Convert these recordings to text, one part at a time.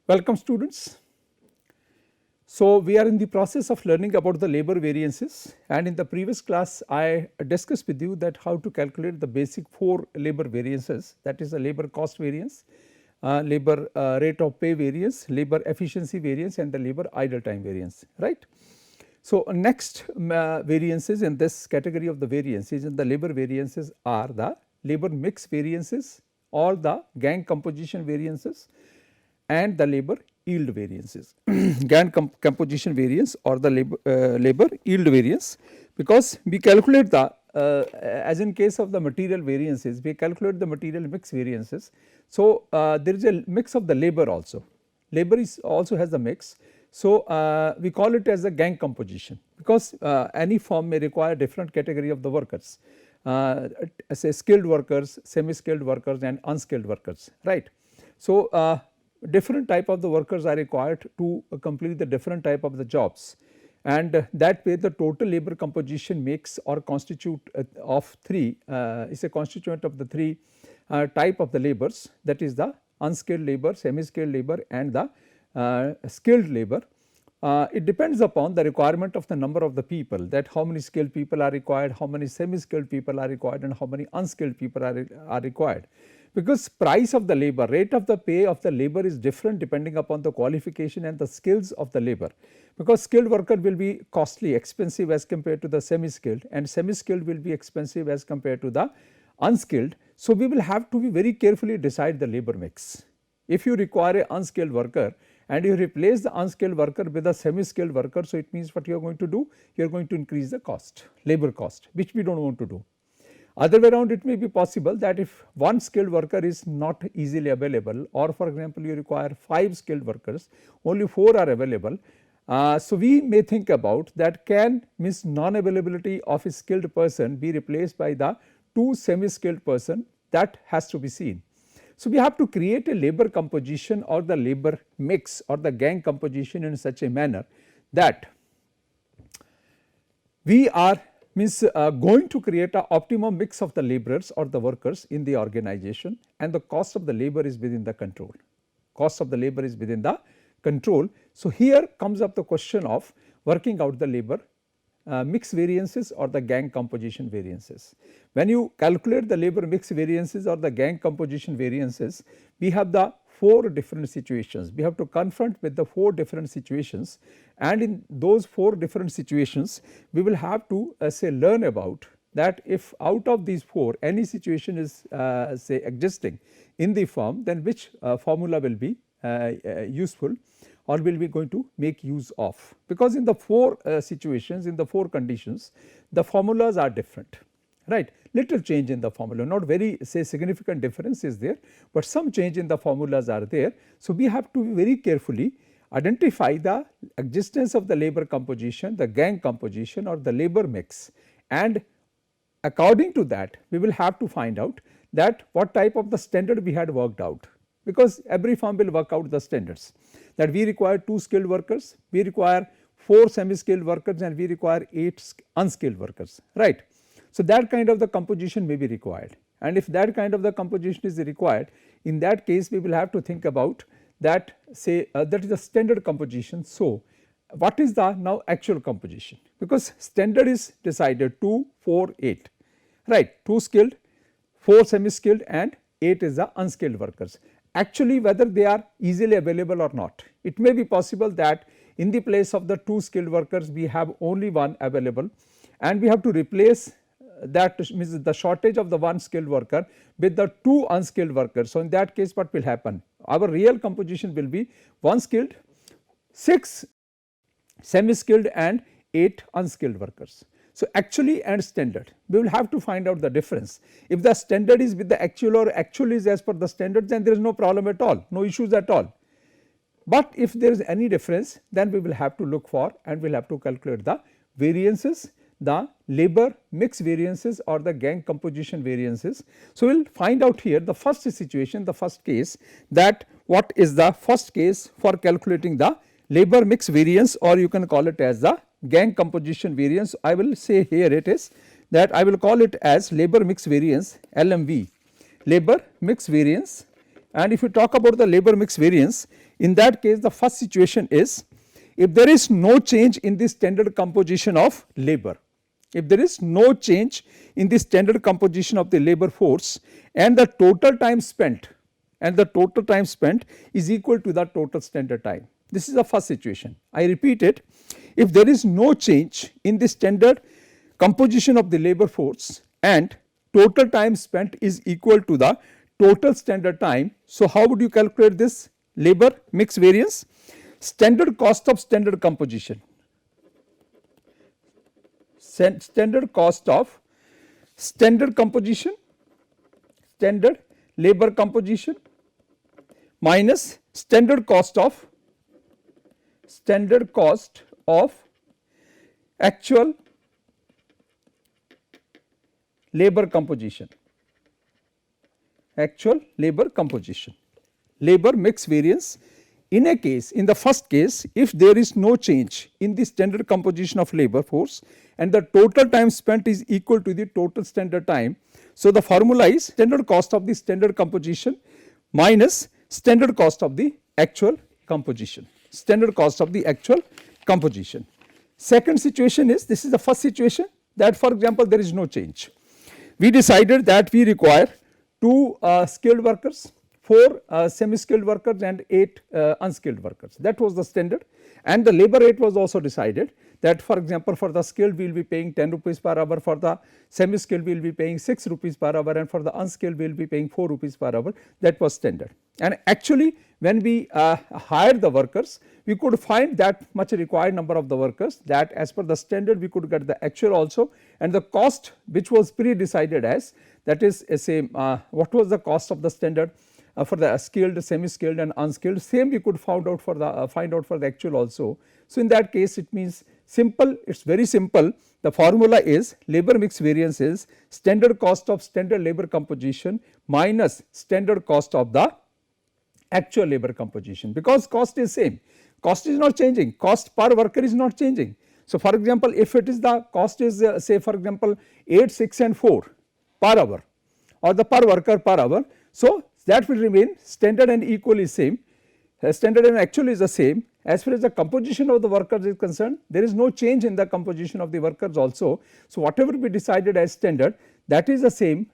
Welcome students. So, we are in the process of learning about the labor variances, and in the previous class I discussed with you that how to calculate the basic 4 labor variances, that is the labor cost variance, labor rate of pay variance, labor efficiency variance and the labor idle time variance, right. So, next variances in this category of the variances in the labor variances are the labor mix variances or the gang composition variances and the labor yield variances. Gang composition variance or the labor yield variance, because we calculate the as in case of the material variances we calculate the material mix variances. So, there is a mix of the labor also, labor is also has the mix. So, we call it as a gang composition, because any firm may require different category of the workers, say skilled workers, semi skilled workers and unskilled workers, right. So, different type of the workers are required to complete the different type of the jobs, and that way the total labor composition makes or constitute of 3 is a constituent of the 3 type of the labors, that is the unskilled labor, semi skilled labor and the skilled labor. It depends upon the requirement of the number of the people, that how many skilled people are required, how many semi skilled people are required and how many unskilled people are required. Because price of the labor, rate of the pay of the labor is different depending upon the qualification and the skills of the labor, because skilled worker will be costly, expensive as compared to the semi skilled, and semi skilled will be expensive as compared to the unskilled. So, we will have to be very carefully decide the labor mix. If you require an unskilled worker and you replace the unskilled worker with a semi skilled worker, so it means what you are going to do, you are going to increase the cost, labor cost, which we do not want to do. Other way around, it may be possible that if one skilled worker is not easily available, or for example you require 5 skilled workers, only 4 are available. So, we may think about that can means non availability of a skilled person be replaced by the 2 semi skilled person, that has to be seen. So, we have to create a labor composition or the labor mix or the gang composition in such a manner that we are going to create a optimum mix of the laborers or the workers in the organization, and the cost of the labor is within the control, cost of the labor is within the control. So, here comes up the question of working out the labor mix variances or the gang composition variances. When you calculate the labor mix variances or the gang composition variances, we have the 4 different situations. We have to confront with the 4 different situations, and in those 4 different situations we will have to say learn about that if out of these 4 any situation is say existing in the firm, then which formula will be useful or will be going to make use of, because in the 4 situations, in the 4 conditions, the formulas are different, right. Little change in the formula, not very say significant difference is there, but some change in the formulas are there. So, we have to very carefully identify the existence of the labor composition, the gang composition or the labor mix, and according to that we will have to find out that what type of the standard we had worked out, because every firm will work out the standards that we require 2 skilled workers, we require 4 semi skilled workers and we require 8 unskilled workers, right. So, that kind of the composition may be required, and if that kind of the composition is required, in that case we will have to think about that, say that is the standard composition. So, what is the now actual composition, because standard is decided 2, 4, 8, right, 2 skilled, 4 semi skilled and 8 is the unskilled workers. Actually whether they are easily available or not, it may be possible that in the place of the 2 skilled workers we have only 1 available, and we have to replace that means the shortage of the 1 skilled worker with the 2 unskilled workers. So, in that case what will happen, our real composition will be 1 skilled, 6 semi skilled and 8 unskilled workers. So, actually and standard, we will have to find out the difference. If the standard is with the actual or actual is as per the standards, then there is no problem at all, no issues at all. But if there is any difference, then we will have to look for and we will have to calculate the variances, the labor mix variances or the gang composition variances. So, we will find out here the first situation, the first case, that what is the first case for calculating the labor mix variance, or you can call it as the gang composition variance. I will say here it is that I will call it as labor mix variance, LMV, labor mix variance. And if you talk about the labor mix variance, In that case, the first situation is if there is no change in the standard composition of labor. If there is no change in the standard composition of the labor force and the total time spent is equal to the total standard time. This is the first situation. I repeat it, if there is no change in the standard composition of the labor force and total time spent is equal to the total standard time. So, how would you calculate this labor mix variance? Standard cost of standard composition, standard cost of standard composition, standard labor composition minus standard cost of actual labor composition, labor mix variance. In a case, in the first case, if there is no change in the standard composition of labor force and the total time spent is equal to the total standard time. So, the formula is standard cost of the standard composition minus standard cost of the actual composition, Second situation is, this is the first situation, that for example, there is no change. We decided that we require 2 skilled workers, 4 semi-skilled workers and 8 unskilled workers. That was the standard, and the labor rate was also decided that for example, for the skilled we will be paying 10 rupees per hour, for the semi-skilled we will be paying 6 rupees per hour, and for the unskilled we will be paying 4 rupees per hour. That was standard. And actually when we hired the workers, we could find that much required number of the workers, that as per the standard we could get the actual also, and the cost which was pre-decided as, that is same what was the cost of the standard for the skilled, semi-skilled and unskilled, same we could find out for the actual also. So, in that case it means simple, it is very simple. The formula is labor mix variance is standard cost of standard labor composition minus standard cost of the actual labor composition, because cost is same, cost is not changing, cost per worker is not changing. So, for example, if it is the cost is say for example 8, 6 and 4 per hour or the per worker per hour. So, that will remain standard and equal is same, standard and actual is the same. As far as the composition of the workers is concerned, there is no change in the composition of the workers also. So, whatever we decided as standard, that is the same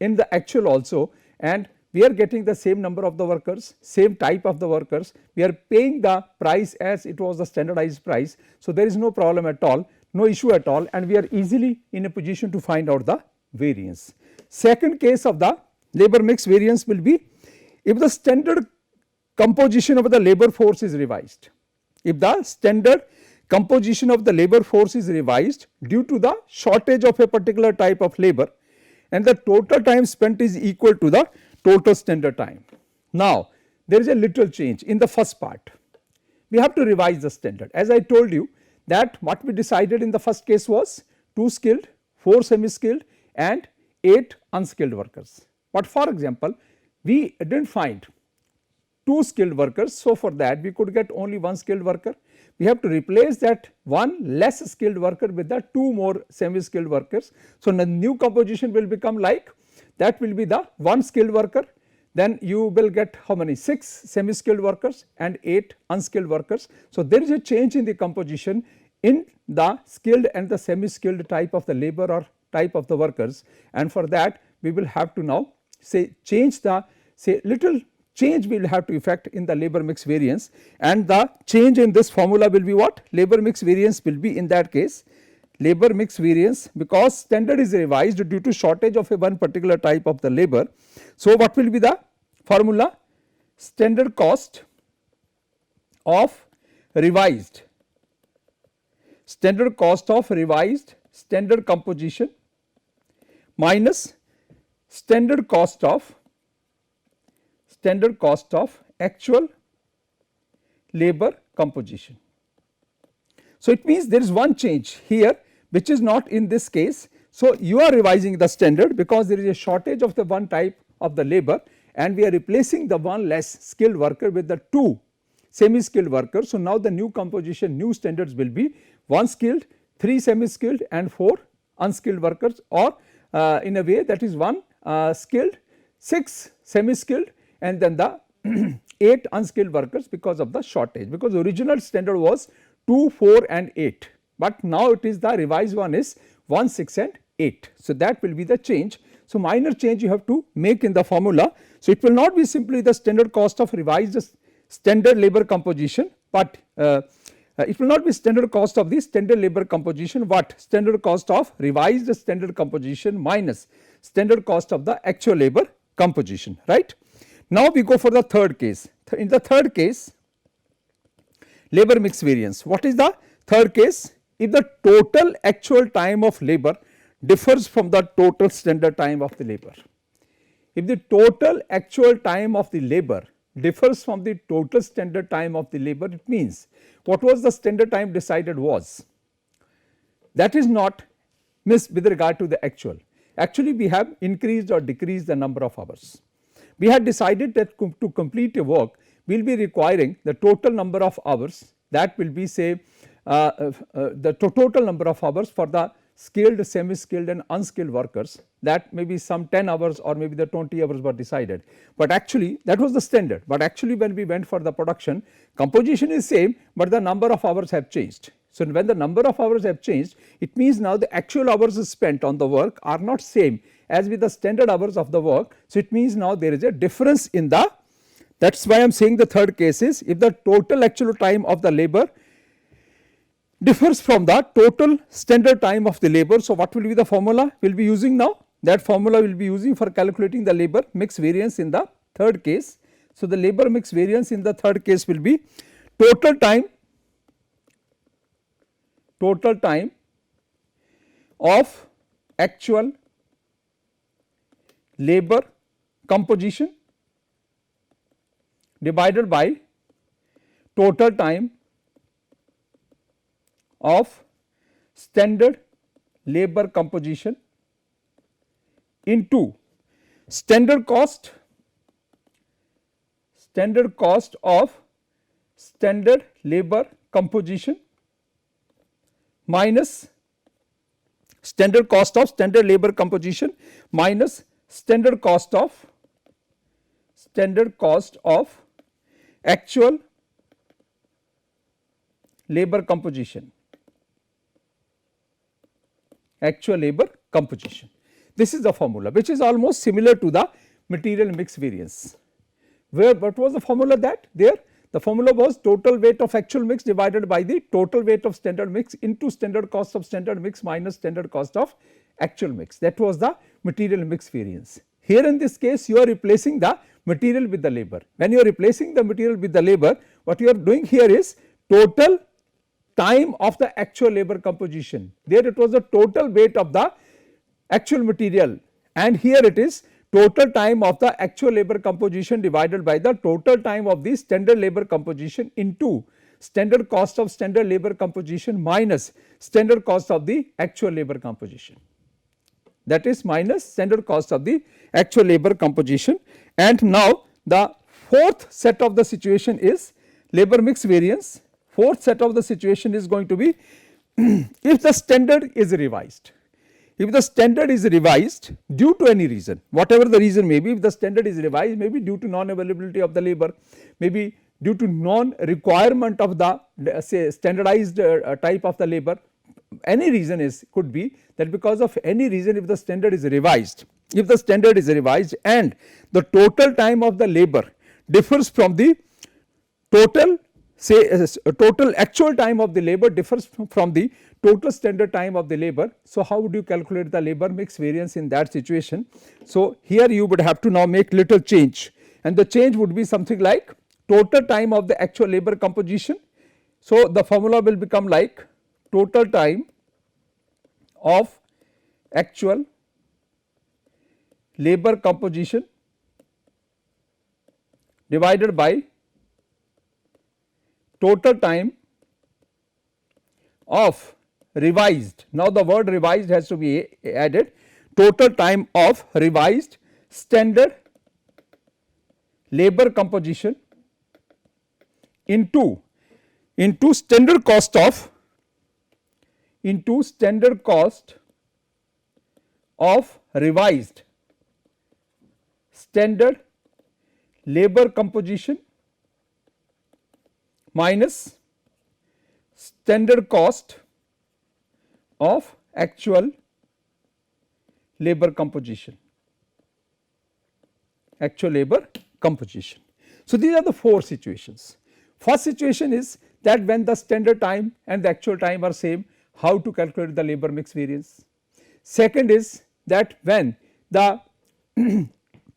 in the actual also, and we are getting the same number of the workers, same type of the workers, we are paying the price as it was the standardized price. So, there is no problem at all, no issue at all, and we are easily in a position to find out the variance. Second case of the labor mix variance will be if the standard composition of the labor force is revised. If the standard composition of the labor force is revised due to the shortage of a particular type of labor and the total time spent is equal to the total standard time. Now, there is a little change in the first part. We have to revise the standard. As I told you that what we decided in the first case was 2 skilled, 4 semi-skilled and 8 unskilled workers. But for example, we did not find 2 skilled workers. So, for that we could get only 1 skilled worker. We have to replace that 1 less skilled worker with the 2 more semi-skilled workers. So, the new composition will become like that will be the 1 skilled worker, then you will get how many 6 semi-skilled workers and 8 unskilled workers. So, there is a change in the composition in the skilled and the semi-skilled type of the labor or type of the workers, and for that we will have to now say change the little change we will have to effect in the labor mix variance, and the change in this formula will be what? Labor mix variance will be in that case labor mix variance, because standard is revised due to shortage of a one particular type of the labor. So, what will be the formula? Standard cost of revised standard composition minus standard cost of actual labor composition. So, it means there is one change here which is not in this case. So, you are revising the standard because there is a shortage of the one type of the labor and we are replacing the one less skilled worker with the 2 semi-skilled workers. So, now the new composition, new standards will be 1 skilled, 3 semi-skilled and 4 unskilled workers, or in a way that is 1 skilled, 6 semi-skilled and then the 8 unskilled workers because of the shortage, because original standard was 2, 4 and 8, but now it is the revised one is 1, 6 and 8. So, that will be the change. So, minor change you have to make in the formula. So, it will not be simply the standard cost of revised standard labor composition, but it will not be standard cost of the standard labor composition, but standard cost of revised standard composition minus standard cost of the actual labor composition, right. Now, we go for the third case. In the third case, labor mix variance. What is the third case? If the total actual time of labor differs from the total standard time of the labor. If the total actual time of the labor differs from the total standard time of the labor, it means what was the standard time decided was, that is not missed with regard to the actual. Actually, we have increased or decreased the number of hours. We had decided that to complete a work, we will be requiring the total number of hours, that will be say the total number of hours for the skilled, semi-skilled and unskilled workers, that maybe some 10 hours or maybe the 20 hours were decided, but actually that was the standard. But actually when we went for the production, composition is same, but the number of hours have changed. So, when the number of hours have changed, it means now the actual hours spent on the work are not same as with the standard hours of the work. So, it means now there is a difference in the, that is why I am saying the third case is if the total actual time of the labor differs from the total standard time of the labor. So, what will be the formula we will be using now? That formula we will be using for calculating the labor mix variance in the third case. So, the labor mix variance in the third case will be total time of actual labor composition divided by total time of standard labor composition into standard cost of standard labor composition minus standard cost of standard labor composition minus standard cost of actual labor composition. This is the formula which is almost similar to the material mix variance, where what was the formula that there? The formula was total weight of actual mix divided by the total weight of standard mix into standard cost of standard mix minus standard cost of actual mix. That was the material mix variance. Here in this case you are replacing the material with the labor. When you are replacing the material with the labor, what you are doing here is total time of the actual labor composition. There it was the total weight of the actual material, and here it is total time of the actual labor composition divided by the total time of the standard labor composition into standard cost of standard labor composition minus standard cost of the actual labor composition, that is minus standard cost of the actual labor composition. And now the fourth set of the situation is labor mix variance. Fourth set of the situation is going to be if the standard is revised. If the standard is revised due to any reason, whatever the reason may be, if the standard is revised, maybe due to non availability of the labor, maybe due to non requirement of the say standardized type of the labor, any reason is could be that because of any reason if the standard is revised, and the total time of the labor differs from the total total actual time of the labor differs from the total standard time of the labor. So, how would you calculate the labor mix variance in that situation? So, here you would have to now make little change, and the change would be something like total time of the actual labor composition. So, the formula will become like total time of actual labor composition divided by total time of revised. Now, the word revised has to be added, total time of revised standard labor composition into standard cost of revised standard labor composition minus standard cost of actual labor composition. Actual labor composition. So, these are the 4 situations. First situation is that when the standard time and the actual time are same, how to calculate the labor mix variance. Second is that when the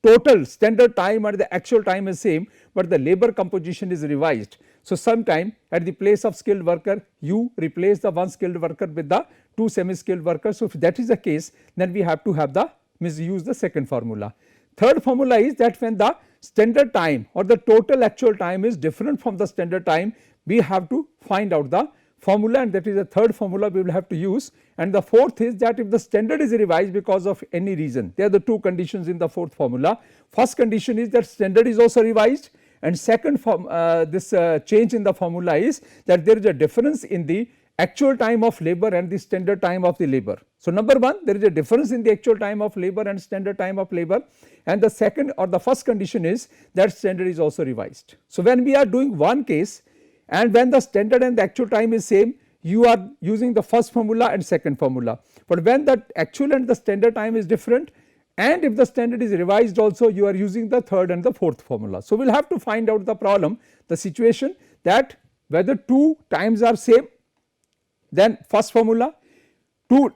total standard time and the actual time is same, but the labor composition is revised. So, sometime at the place of skilled worker you replace the one skilled worker with the 2 semi skilled workers. So, if that is the case, then we have to have the use the second formula. Third formula is that when the standard time or the total actual time is different from the standard time, we have to find out the formula, and that is the third formula we will have to use. And the fourth is that if the standard is revised because of any reason, there are the 2 conditions in the fourth formula. First condition is that standard is also revised, and second change in the formula is that there is a difference in the actual time of labor and the standard time of the labor. So, number 1, there is a difference in the actual time of labor and standard time of labor, and the second or the first condition is that standard is also revised. So, when we are doing one case and when the standard and the actual time is same, you are using the first formula and second formula, but when the actual and the standard time is different and if the standard is revised also, you are using the third and the fourth formula. So, we will have to find out the problem, the situation that whether 2 times are same, then first formula,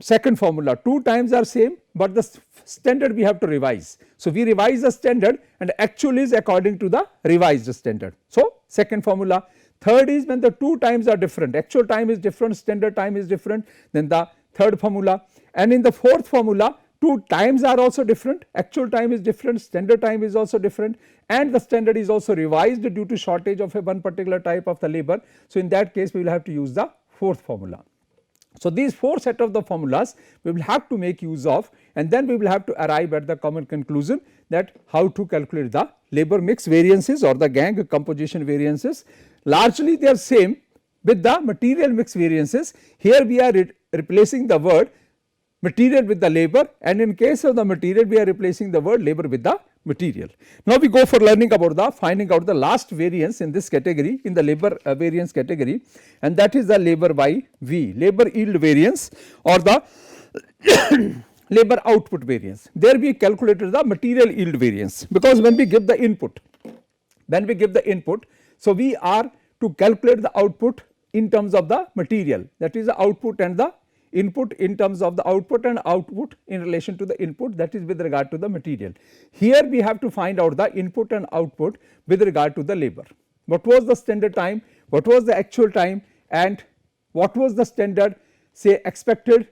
second formula, 2 times are same, but the standard we have to revise. So, we revise the standard and actual is according to the revised standard. So, second formula. Third is when the 2 times are different, actual time is different, standard time is different, then the third formula. And in the fourth formula, 2 times are also different, actual time is different, standard time is also different, and the standard is also revised due to shortage of one particular type of the labor. So, in that case we will have to use the fourth formula. So, these 4 set of the formulas we will have to make use of, and then we will have to arrive at the common conclusion that how to calculate the labor mix variances or the gang composition variances. Largely they are same with the material mix variances. Here we are replacing the word material with the labor, and in case of the material we are replacing the word labor with the material. Now, we go for learning about the finding out the last variance in this category, in the labor variance category, and that is the labor by V, labor yield variance or the labor output variance. There we calculated the material yield variance, because when we give the input, so we are to calculate the output in terms of the material, that is the output and the input in terms of the output and output in relation to the input, that is with regard to the material. Here we have to find out the input and output with regard to the labor. What was the standard time, what was the actual time, and what was the standard say expected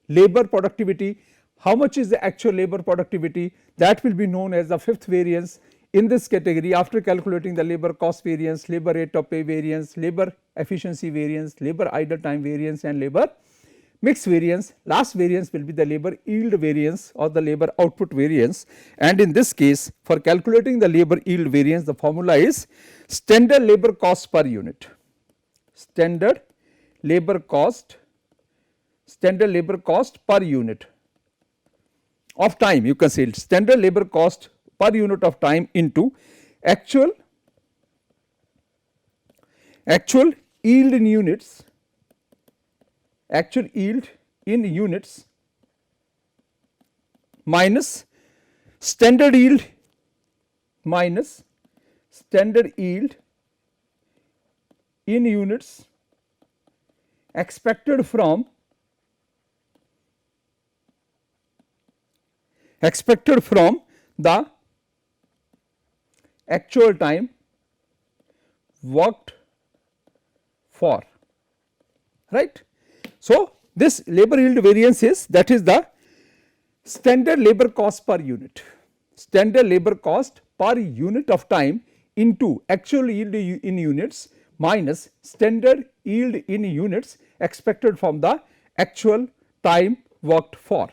labor productivity, how much is the actual labor productivity, that will be known as the fifth variance in this category after calculating the labor cost variance, labor rate of pay variance, labor efficiency variance, labor idle time variance and labor mix variance. Last variance will be the labor yield variance or the labor output variance, and in this case for calculating the labor yield variance the formula is standard labor cost per unit, standard labor cost per unit of time, you can say standard labor cost per unit of time into actual yield in units, minus standard yield in units expected from the actual time worked for, right. So, this labor yield variance is, that is the standard labor cost per unit, of time into actual yield in units minus standard yield in units expected from the actual time worked for,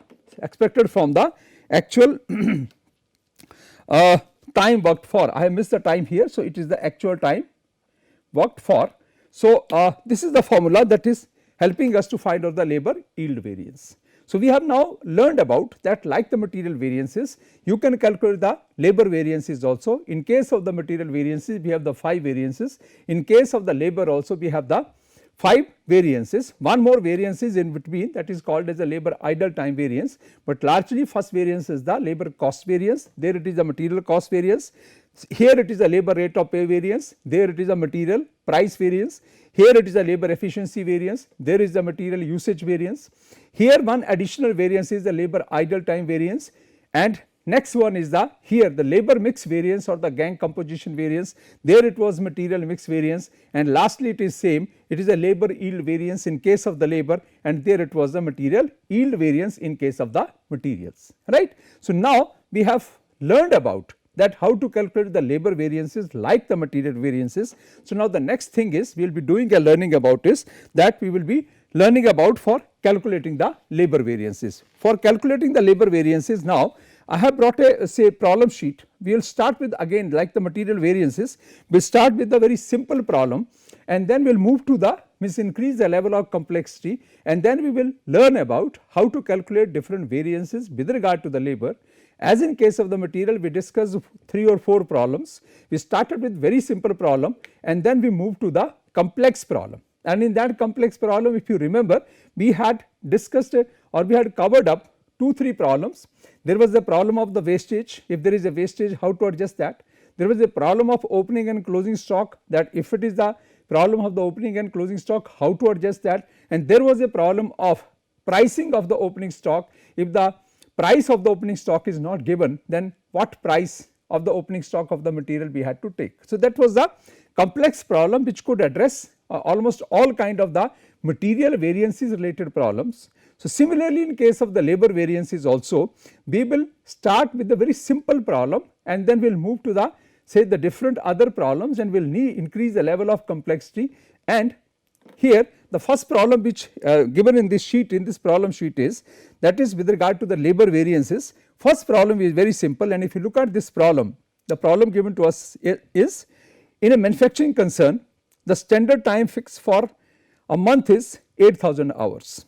time worked for. I have missed the time here. So, it is the actual time worked for. So, this is the formula that is helping us to find out the labor yield variance. So, we have now learned about that like the material variances, you can calculate the labor variances also. In case of the material variances, we have the 5 variances. In case of the labor also, we have the 5 variances. One more variance is in between, that is called as the labor idle time variance, but largely first variance is the labor cost variance, there it is the material cost variance. Here it is a labor rate of pay variance, there it is a material price variance, here it is a labor efficiency variance, there is the material usage variance. Here one additional variance is the labor idle time variance, and next one is the here the labor mix variance or the gang composition variance, there it was material mix variance, and lastly it is same, it is a labor yield variance in case of the labor, and there it was the material yield variance in case of the materials, right. So, now we have learned about that how to calculate the labor variances like the material variances. So, now the next thing is we will be doing a learning about is that we will be learning about for calculating the labor variances. For calculating the labor variances, now I have brought a say problem sheet. We will start with again like the material variances, we will start with the very simple problem, and then we will move to the means increase the level of complexity, and then we will learn about how to calculate different variances with regard to the labor. As in case of the material, we discussed 3 or 4 problems. We started with very simple problem, and then we moved to the complex problem, and in that complex problem, if you remember, we had discussed or we had covered up 2-3 problems. There was the problem of the wastage, if there is a wastage how to adjust that. There was a problem of opening and closing stock, that if it is the problem of the opening and closing stock how to adjust that, and there was a problem of pricing of the opening stock. If the price of the opening stock is not given, then what price of the opening stock of the material we had to take. So, that was the complex problem which could address almost all kind of the material variances related problems. So, similarly in case of the labor variances also, we will start with the very simple problem, and then we will move to the say the different other problems, and we will increase the level of complexity. And here the first problem which given in this sheet, in this problem sheet is, that is with regard to the labor variances. First problem is very simple, and if you look at this problem, the problem given to us is in a manufacturing concern, the standard time fixed for a month is 8,000 hours.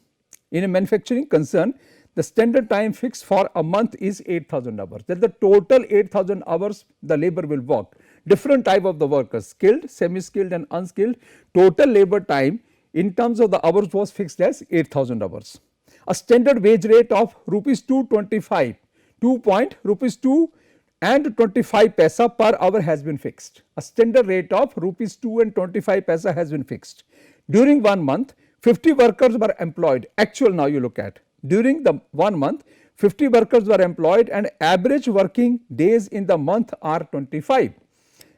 In a manufacturing concern, the standard time fixed for a month is 8,000 hours, that the total 8,000 hours the labor will work. Different type of the workers, skilled, semi-skilled and unskilled, total labor time in terms of the hours was fixed as 8,000 hours. A standard wage rate of rupees 225, rupees 2 and 25 paisa per hour has been fixed. A standard rate of rupees 2 and 25 paisa has been fixed. During 1 month, 50 workers were employed. Actual now you look at, during the 1 month, 50 workers were employed, and average working days in the month are 25.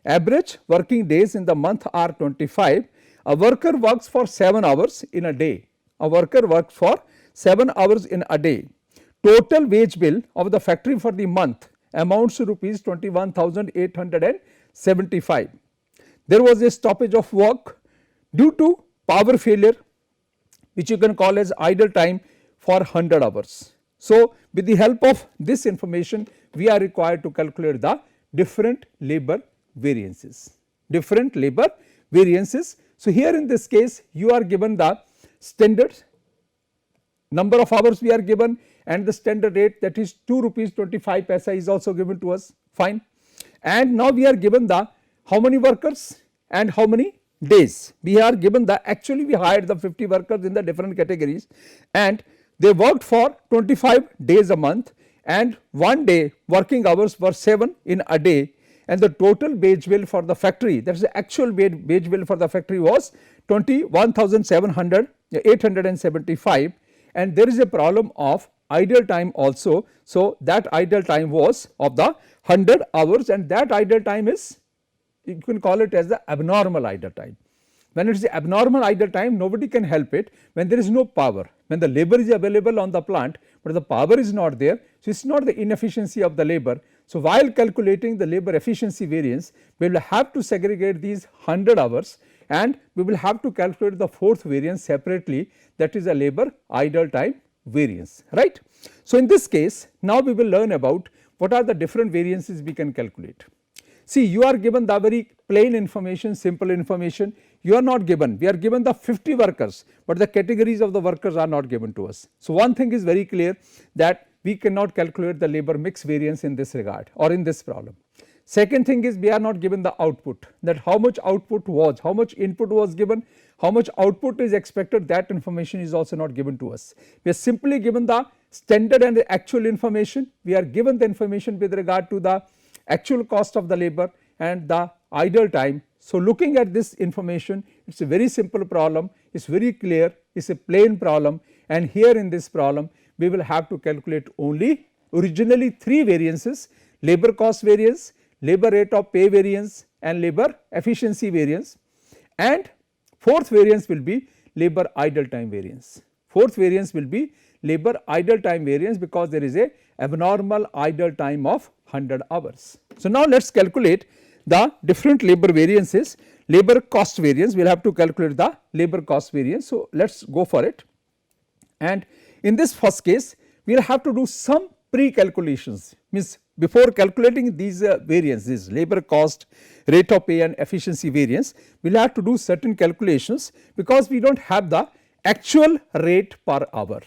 Average working days in the month are 25. A worker works for 7 hours in a day. A worker works for 7 hours in a day. Total wage bill of the factory for the month amounts to rupees 21,875. There was a stoppage of work due to power failure, which you can call as idle time, for 100 hours. So, with the help of this information, we are required to calculate the different labor variances. Different labor variances. So, here in this case, you are given the standard number of hours we are given, and the standard rate, that is 2 rupees 25 paisa is also given to us, fine. And now we are given the how many workers and how many days. We are given the actually we hired the 50 workers in the different categories, and they worked for 25 days a month, and 1 day working hours were 7 in a day, and the total wage bill for the factory, that is the actual wage bill for the factory, was 21,875, and there is a problem of idle time also. So, that idle time was of the 100 hours, and that idle time is, you can call it as the abnormal idle time. When it is the abnormal idle time, nobody can help it. When there is no power, when the labor is available on the plant, but the power is not there, so it is not the inefficiency of the labor. So, while calculating the labor efficiency variance, we will have to segregate these 100 hours, and we will have to calculate the fourth variance separately, that is a labor idle time variance, right. So, in this case, now we will learn about what are the different variances we can calculate. See, you are given the very plain information, simple information, you are not given, we are given the 50 workers, but the categories of the workers are not given to us. So, one thing is very clear that we cannot calculate the labor mix variance in this regard or in this problem. Second thing is we are not given the output, that how much output was, how much input was given, how much output is expected, that information is also not given to us. We are simply given the standard and the actual information, we are given the information with regard to the actual cost of the labor and the idle time. So, looking at this information, it is a very simple problem, it is very clear, it is a plain problem, and here in this problem we will have to calculate only originally 3 variances: labor cost variance, labor rate of pay variance and labor efficiency variance, and fourth variance will be labor idle time variance. Fourth variance will be labor idle time variance because there is a abnormal idle time of 100 hours. So, now let us calculate the different labor variances. Labor cost variance, we will have to calculate the labor cost variance. So, let us go for it, and in this first case we will have to do some pre-calculations, means before calculating these variances, labor cost, rate of pay and efficiency variance, we will have to do certain calculations because we do not have the actual rate per hour.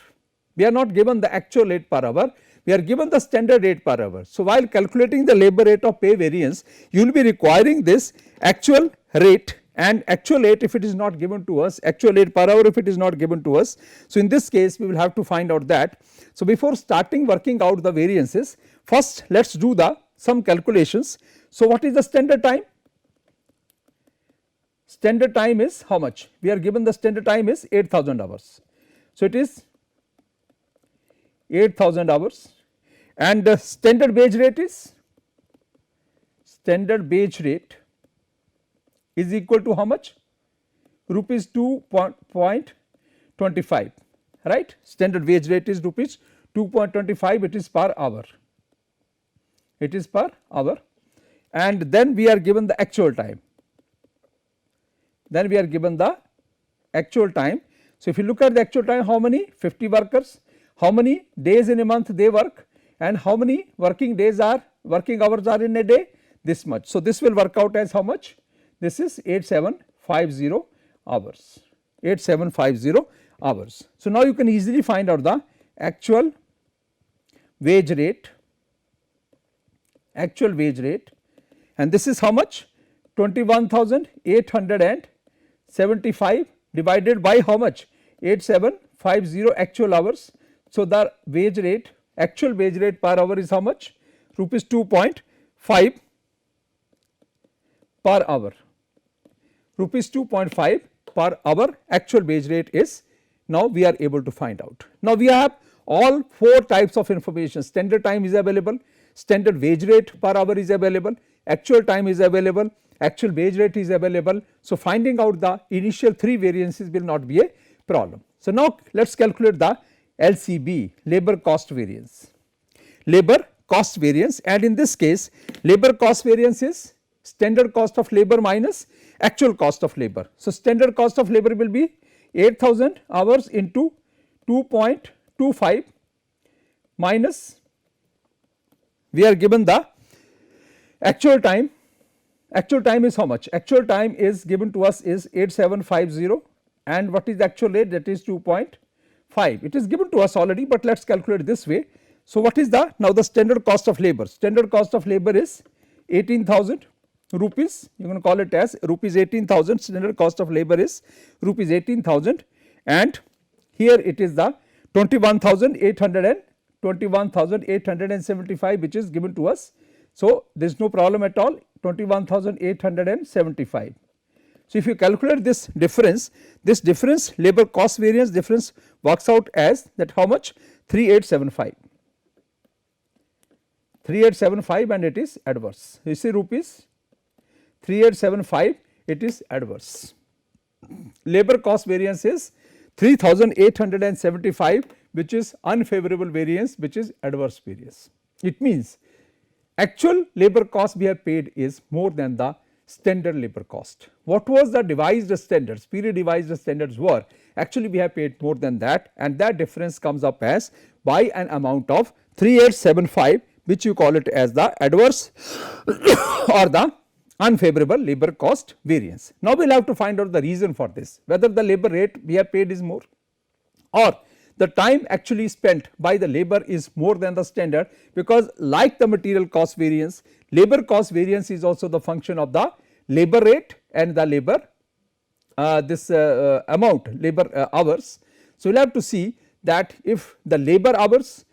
We are not given the actual rate per hour, we are given the standard rate per hour. So, while calculating the labor rate of pay variance, you will be requiring this actual rate and actual rate if it is not given to us, actual rate per hour if it is not given to us. So, in this case we will have to find out that. So, before starting working out the variances, first let us do the some calculations. So, what is the standard time? Standard time is how much? We are given the standard time is 8000 hours. So, it is 8000 hours, and the standard wage rate is, standard wage rate is equal to how much? Rupees 2.25, right. Standard wage rate is rupees 2.25, it is per hour, it is per hour, and then we are given the actual time, then we are given the actual time. So, if you look at the actual time, how many? 50 workers, how many days in a month they work, and how many working days are, working hours are in a day, this much. So, this will work out as how much? This is 8750 hours, 8750 hours. So, now you can easily find out the actual wage rate, and this is how much? 21,875 divided by how much? 8750 actual hours. So, the wage rate, actual wage rate per hour is how much? Rupees 2.5 per hour, rupees 2.5 per hour actual wage rate is, now we are able to find out. Now, we have all 4 types of information: standard time is available, standard wage rate per hour is available, actual time is available, actual wage rate is available. So, finding out the initial 3 variances will not be a problem. So, now let us calculate the LCV, labor cost variance, labor cost variance, and in this case labor cost variance is standard cost of labor minus actual cost of labor. So, standard cost of labor will be 8000 hours into 2.25 minus, we are given the actual time. Actual time is how much? Actual time is given to us is 8750, and what is the actual rate? That is 2.5. It is given to us already, but let us calculate this way. So, what is the now the standard cost of labor? Standard cost of labor is 18,000 rupees, you are going to call it as rupees 18,000. Standard cost of labor is rupees 18,000, and here it is the 21,875 which is given to us. So, there is no problem at all, 21,875. So, if you calculate this difference labor cost variance difference works out as that how much? 3875, and it is adverse. You see rupees 3875, it is adverse. Labor cost variance is 3875, which is unfavorable variance, which is adverse variance. It means actual labor cost we have paid is more than the standard labor cost. What was the devised standards, period devised standards were, actually we have paid more than that, and that difference comes up as by an amount of 3875 which you call it as the adverse or the unfavorable labor cost variance. Now, we will have to find out the reason for this, whether the labor rate we have paid is more or the time actually spent by the labor is more than the standard, because like the material cost variance, labor cost variance is also the function of the labor rate and the labor amount labor hours. So, we will have to see that if the labor hours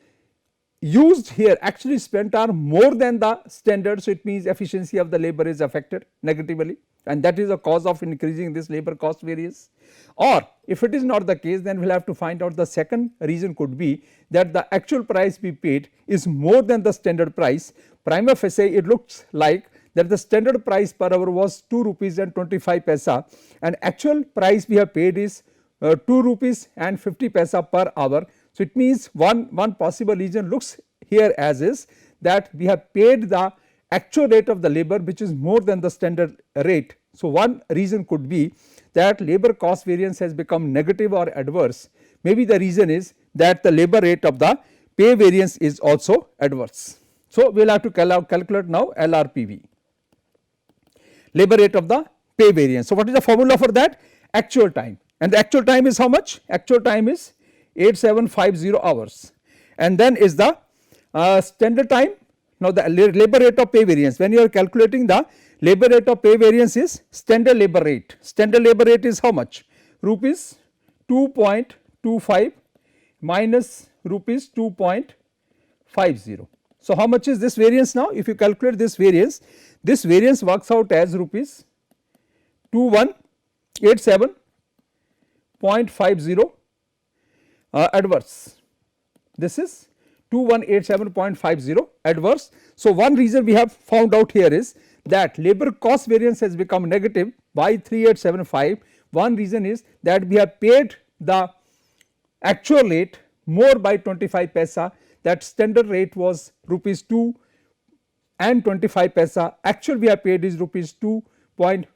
used here actually spent are more than the standard. So, it means efficiency of the labor is affected negatively, and that is a cause of increasing this labor cost variance. Or if it is not the case, then we will have to find out the second reason could be that the actual price we paid is more than the standard price. Prima facie it looks like that the standard price per hour was 2 rupees and 25 paisa, and actual price we have paid is 2 rupees and 50 paisa per hour. So, it means one possible reason looks here as is that we have paid the actual rate of the labor which is more than the standard rate. So, one reason could be that labor cost variance has become negative or adverse. Maybe the reason is that the labor rate of the pay variance is also adverse. So, we will have to calculate now LRPV, labor rate of the pay variance. So, what is the formula for that? Actual time, and the actual time is how much? Actual time is 8750 hours, and then is the standard time. Now, the labor rate of pay variance, when you are calculating the labor rate of pay variance is standard labor rate. Standard labor rate is how much? Rupees 2.25 minus rupees 2.50. So, how much is this variance now? If you calculate this variance works out as rupees 2187.50 adverse. This is 2187.50 adverse. So, one reason we have found out here is that labor cost variance has become negative by 3875. One reason is that we have paid the actual rate more by 25 paisa, that standard rate was rupees 2 and 25 paisa, actual we have paid is rupees 2.5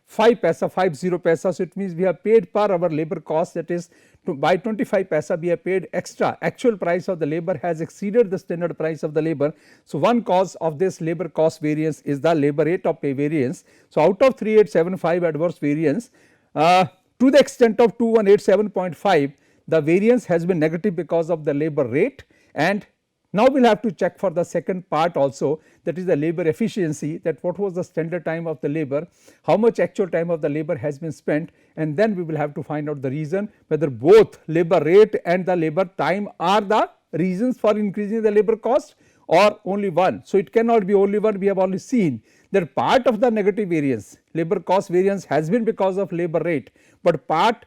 paisa, 50 paisa. So, it means we have paid per hour labor cost, that is by 25 paisa we have paid extra. Actual price of the labor has exceeded the standard price of the labor. So, one cause of this labor cost variance is the labor rate of pay variance. So, out of 3875 adverse variance, to the extent of 2187.5, the variance has been negative because of the labor rate. And now, we will have to check for the second part also, that is the labor efficiency, that what was the standard time of the labor, how much actual time of the labor has been spent, and then we will have to find out the reason whether both labor rate and the labor time are the reasons for increasing the labor cost or only one. So, it cannot be only one. We have already seen that part of the negative variance, labor cost variance has been because of labor rate, but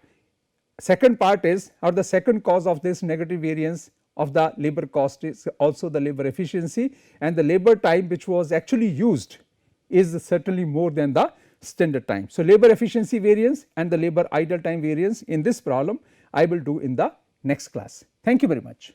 second part is, or the second cause of this negative variance of the labor cost is also the labor efficiency, and the labor time which was actually used is certainly more than the standard time. So, labor efficiency variance and the labor idle time variance in this problem I will do in the next class. Thank you very much.